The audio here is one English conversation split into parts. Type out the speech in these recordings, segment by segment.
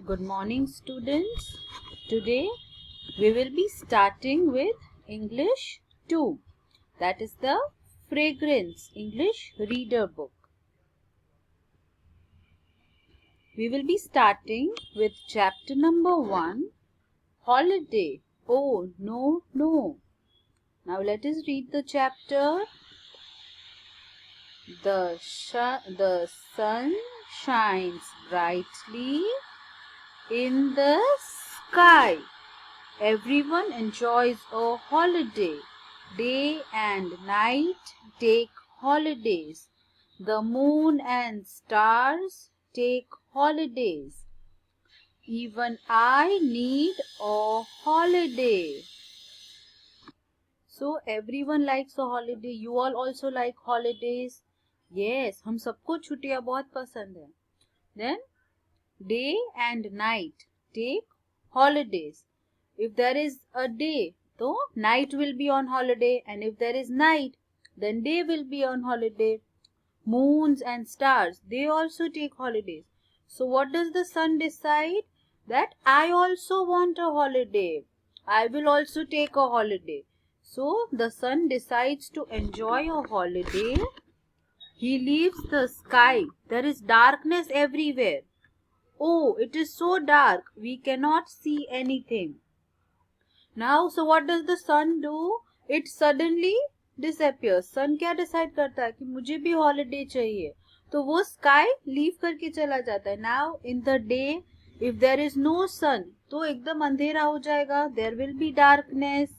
Good morning, students. Today we will be starting with English 2. That is the Fragrance English Reader Book. We will be starting with chapter number 1, Holiday. Oh, no, no. Now let us read the chapter. The sun shines brightly in the sky. Everyone enjoys a holiday. Day and night take holidays. The moon and stars take holidays. Even I need a holiday. So everyone likes a holiday. You all also like holidays. Yes, हम सबको छुट्टियां बहुत पसंद है. Then day and night take holidays. If there is a day, so night will be on holiday, and if there is night, then day will be on holiday. Moons and stars, they also take holidays. So what does the sun decide? That I also want a holiday. I will also take a holiday. So the sun decides to enjoy a holiday. He leaves the sky. There is darkness everywhere. Oh, it is so dark, we cannot see anything. Now, so what does the sun do? It suddenly disappears. Sun क्या decide करता है कि मुझे भी holiday चाहिए, तो वो sky leave करके चला जाता है. Now, in the day, if there is no sun, तो एकदम अंधेरा हो जाएगा. There will be darkness.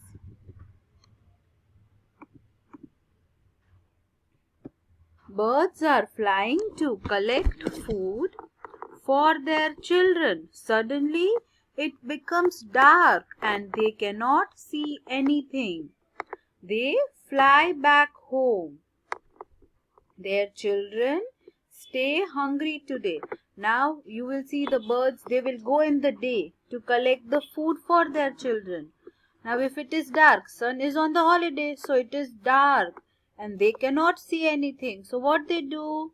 Birds are flying to collect food for their children. Suddenly, it becomes dark and they cannot see anything. They fly back home. Their children stay hungry today. Now you will see the birds, they will go in the day to collect the food for their children. Now if it is dark, sun is on the holiday, so it is dark and they cannot see anything. So what they do?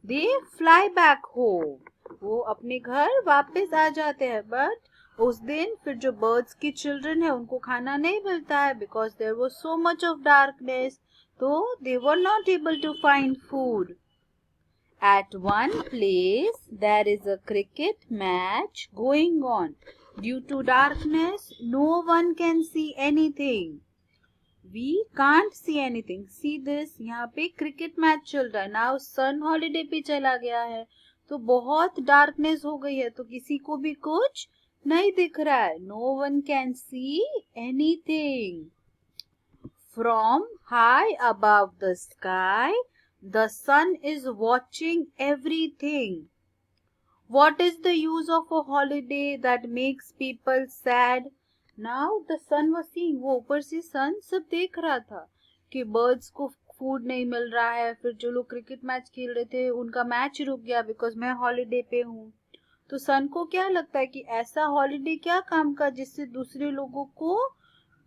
They fly back home. वो अपने घर वापस आ जाते हैं. But उस दिन फिर जो बर्ड्स की चिल्ड्रन है उनको खाना नहीं मिलता है, because there was so much of darkness, तो they were not able to find food. At one place there is a cricket match going on. Due to darkness, no one can see anything. We can't see anything. See this, यहाँ पे cricket match चल रहा है. Now सन holiday पे चला गया है, तो बहुत डार्कनेस हो गई है, तो किसी को भी कुछ नहीं दिख रहा है. No one can see anything. From high above the sky the sun is watching everything. What is the use of a holiday that makes people sad? Now the sun was seeing, वो ऊपर से sun सब देख रहा था कि birds को food नहीं मिल रहा है. फिर जो लोग क्रिकेट मैच खेल रहे थे उनका मैच रुक गया बिकॉज मैं हॉलीडे पे हूँ. तो सन को क्या लगता है कि ऐसा हॉलीडे क्या काम का जिससे दूसरे लोगों को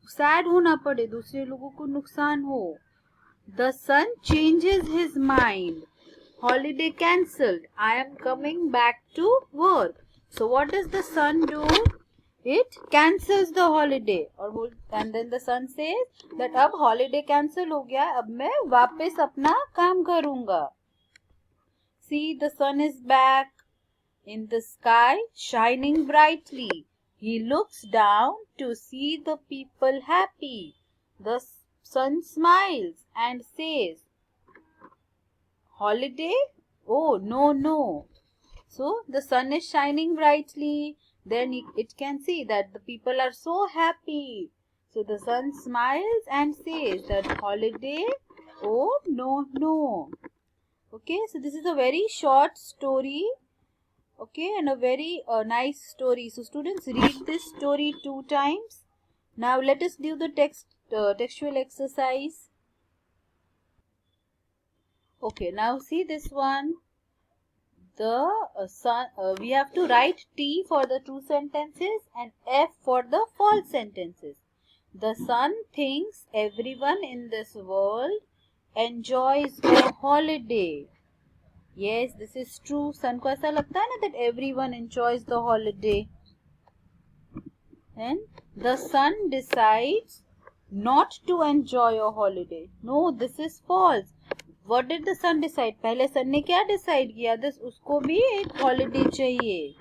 सैड होना पड़े, दूसरे लोगों को नुकसान हो. The sun changes his mind. Holiday cancelled. I am coming back to work. So what does the sun do? It cancels the holiday. And then the sun says that अब holiday cancel हो गया, अब मैं वापस अपना काम करूँगा. See, the sun is back in the sky, shining brightly. He looks down to see the people happy. The sun smiles and says, holiday? Oh, no, no. So the sun is shining brightly. Then it can see that the people are so happy. So the sun smiles and says that holiday? Oh, no, no. Okay, so this is a very short story. Okay, and a very nice story. So students, read this story 2 times. Now let us do the textual exercise. Okay, now see this one. The sun, we have to write T for the true sentences and F for the false sentences. The sun thinks everyone in this world enjoys a holiday. Yes, this is true. Sun को ऐसा लगता है ना that everyone enjoys the holiday. And the sun decides not to enjoy a holiday. No, this is false. What did the sun decide? पहले sun ने क्या decide किया? This उसको भी एक holiday चाहिए.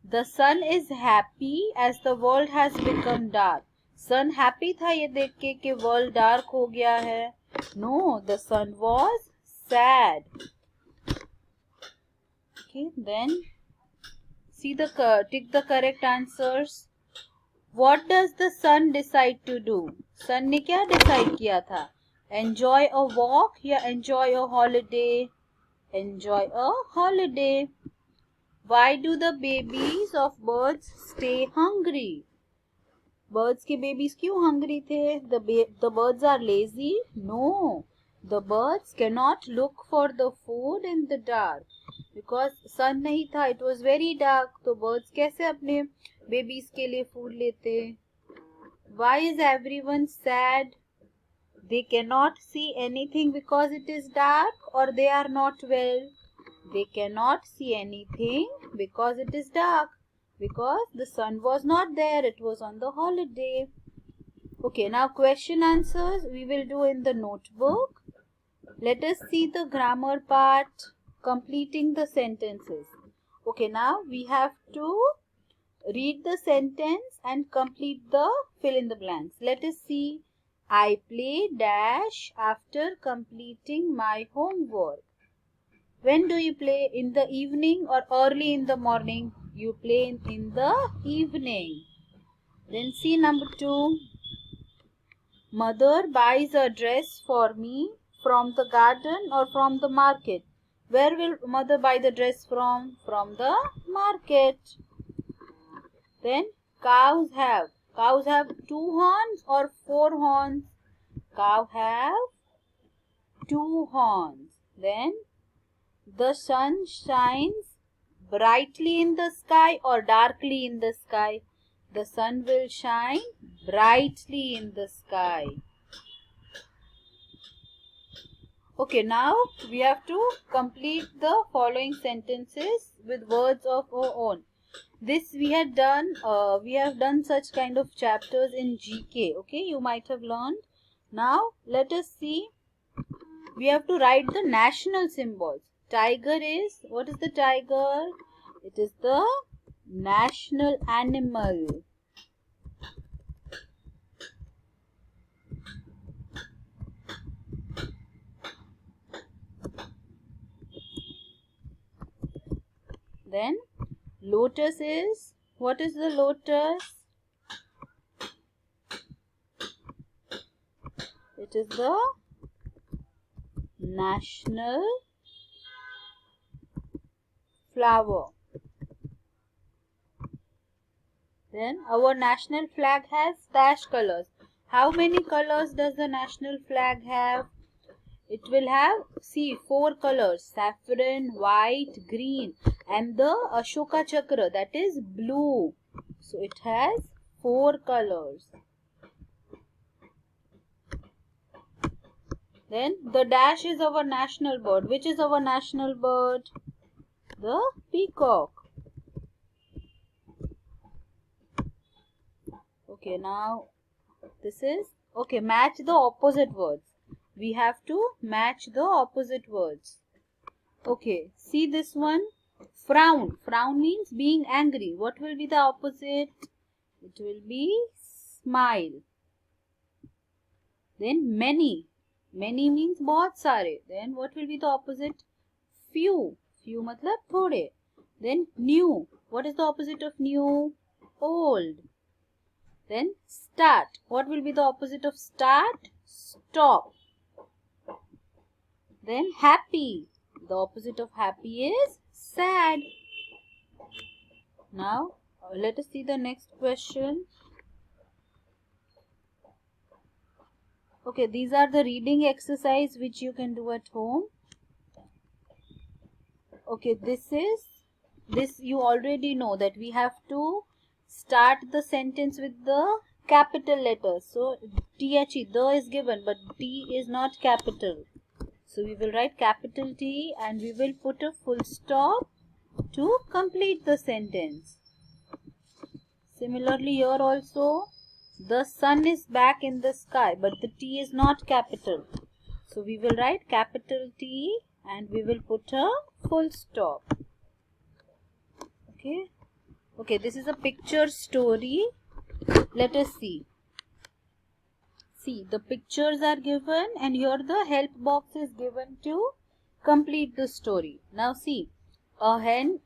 The sun is happy as the world has become dark. Sun happy था ये देख के कि world dark हो गया है. No, the sun was sad. Okay, then see tick the correct answers. What does the sun decide to do? Sun ने क्या decide किया था? Enjoy a walk या enjoy a holiday? Enjoy a holiday. Why do the babies of birds stay hungry? Birds के babies क्यों hungry थे? The birds are lazy? No. The birds cannot look for the food in the dark. Because sun नहीं था, it was very dark. तो birds कैसे अपने babies के लिए food लेते? Why is everyone sad? They cannot see anything because it is dark, or they are not well? They cannot see anything because it is dark. Because the sun was not there, it was on the holiday. Okay, now question answers we will do in the notebook. Let us see the grammar part, completing the sentences. Okay, now we have to read the sentence and complete the fill in the blanks. Let us see. I play dash after completing my homework. When do you play? In the evening or early in the morning? You play in the evening. Then see number 2. Mother buys a dress for me from the garden or from the market. Where will mother buy the dress from? From the market. Then cows have 2 horns or 4 horns? Cow have 2 horns. Then the sun shines brightly in the sky or darkly in the sky? The sun will shine brightly in the sky. Okay, now we have to complete the following sentences with words of our own. This we have done such kind of chapters in GK. Okay, you might have learned. Now let us see. We have to write the national symbols. Tiger is, what is the tiger? It is the national animal. Then lotus is, what is the lotus? It is the national flower. Then our national flag has dash colors. How many colors does the national flag have? It will have, see, 4 colors: saffron, white, green, and the Ashoka Chakra, that is blue. So it has 4 colors. Then the dash is our national bird. Which is our national bird? The peacock. Okay, now this is, okay, match the opposite words. We have to match the opposite words. Okay, see this one. Frown. Frown means being angry. What will be the opposite? It will be smile. Then many. Many means बहुत सारे. Then what will be the opposite? Few. Few मतलब थोड़े. Then new. What is the opposite of new? Old. Then start. What will be the opposite of start? Stop. Then happy. The opposite of happy is sad. Now let us see the next question. Okay, these are the reading exercise which you can do at home. Okay, this you already know that we have to start the sentence with the capital letters. So THE, the is given, but T is not capital. So we will write capital T and we will put a full stop to complete the sentence. Similarly here also, the sun is back in the sky, but the T is not capital. So we will write capital T and we will put a full stop. Okay, this is a picture story. Let us see. See, the pictures are given and here the help box is given to complete the story. Now see, a hen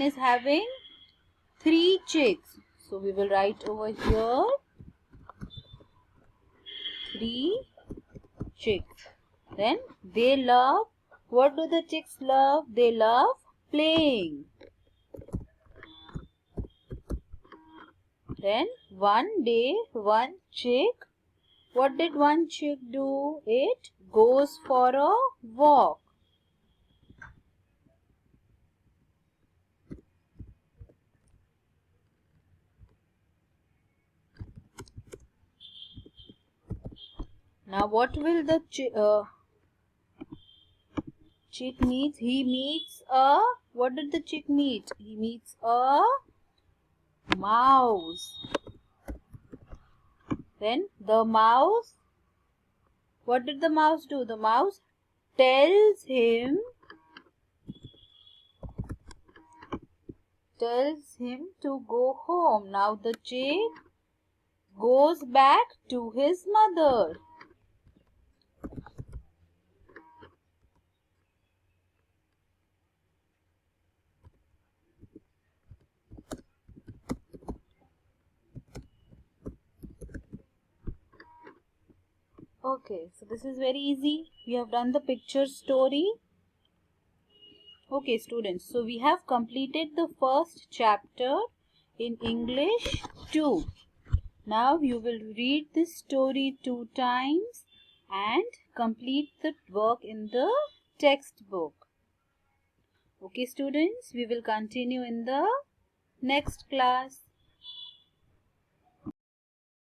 is having 3 chicks. So we will write over here 3 chicks. Then they love, what do the chicks love? They love playing. Then one day, one chick, what did one chick do? It goes for a walk. Now what will the chick meet? He meets a, what did the chick meet? He meets a mouse. Then the mouse, what did the mouse do? The mouse tells him to go home. Now the chick goes back to his mother. Okay, so this is very easy. We have done the picture story. Okay, students, so we have completed the first chapter in English 2. Now you will read this story 2 times and complete the work in the textbook. Okay, students, we will continue in the next class.